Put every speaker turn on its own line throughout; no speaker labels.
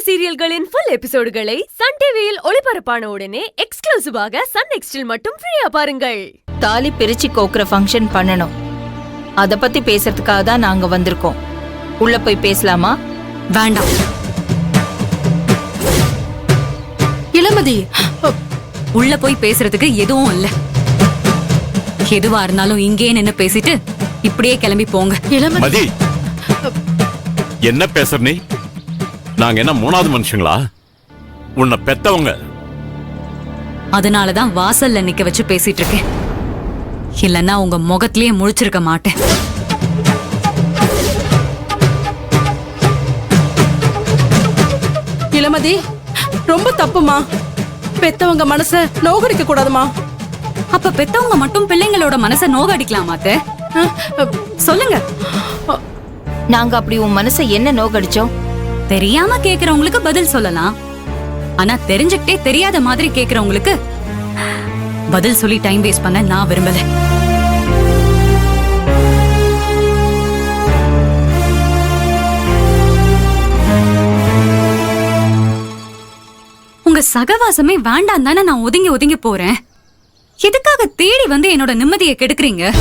சீரியல்களின் full எபிசோடுகளை Sun டிவியில் ஒளிபரப்பான உடனே எக்ஸ்க்ளூசிவாக சன் நெக்ஸ்டில் மட்டும் ஃப்ரீயா பாருங்கள்.
தாலி பிரிச்சு கோக்குற ஃபங்க்ஷன் பண்ணணும். அத பத்தி பேசுறதுக்காக தான் நாங்க வந்திருக்கோம். உள்ள போய் பேசலாமா?
வேண்டாம்.
இளமதி,
உள்ள போய் பேசுறதுக்கு எதுவும் இல்ல. எதுவா இருந்தாலும் இங்கே நின்னு பேசிட்டு இப்படியே கிளம்பி போங்க.
இளமதி,
என்ன பேசுற நீ? நாங்க என்ன மூணாவது மனுஷங்களா? உன்னை பெத்தவங்க.
அதனாலதான் வாசல்ல நிக்க வச்சு பேசிட்டு இருக்கேன். இல்லன்னா உங்க முகத்திலேயே முழிச்சிருக்க மாட்டேன்.
இளமதி, ரொம்ப தப்புமா. பெத்தவங்க மனச நோகடிக்க கூடாதுமா.
அப்ப பெத்தவங்க மட்டும் பிள்ளைங்களோட மனச நோகடிக்கலாமாத்த? சொல்லுங்க.
நாங்க அப்படி உன் மனசை என்ன நோகடிச்சோம்?
தெரியாம கேக்குறவங்களுக்கு பதில் சொல்லலாம். ஆனா தெரிஞ்சுக்கிட்டே தெரியாத மாதிரி கேக்குறவங்களுக்கு பதில் சொல்லி டைம் வேஸ்ட் பண்ண நான் விரும்பல. உங்க சகவாசமே வேண்டாம் தானே நான் ஒதுங்கி ஒதுங்கி போறேன். எதுக்காக தேடி வந்து என்னோட நிம்மதியை கெடுக்குறீங்க?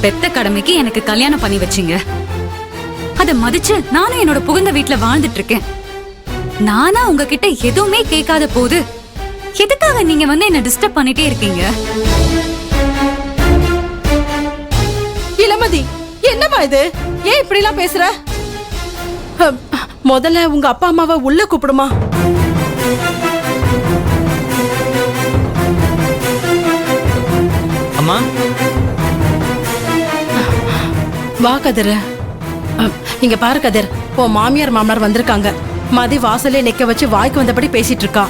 பெத்த கடமைக்கு எனக்கு கல்யாணம் பண்ணி வச்சீங்க. அத மதிச்சு நானும் என்னோட புகுந்த வீட்டுல வாழ்ந்துட்டு இருக்கேன். நானா உங்ககிட்ட எதுவுமே கேட்காத போது எதுக்காக நீங்க வந்து என்ன டிஸ்டர்ப் பண்ணிட்டே இருக்கீங்க?
இளமதி, என்னமா இது? ஏன் இப்படி எல்லாம் பேசுற? முதல்ல உங்க அப்பா அம்மாவை உள்ள கூப்பிடுமா.
அம்மா,
வா கதிர். இங்க பாரு கதிர், உன் மாமியார் மாமனார் வந்திருக்காங்க. மதி வாசலே நிக்க வச்சு வாய்க்கு வந்தபடி பேசிட்டு இருக்கா.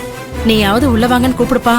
நீயாவது உள்ள வாங்கன்னு கூப்பிடுப்பா.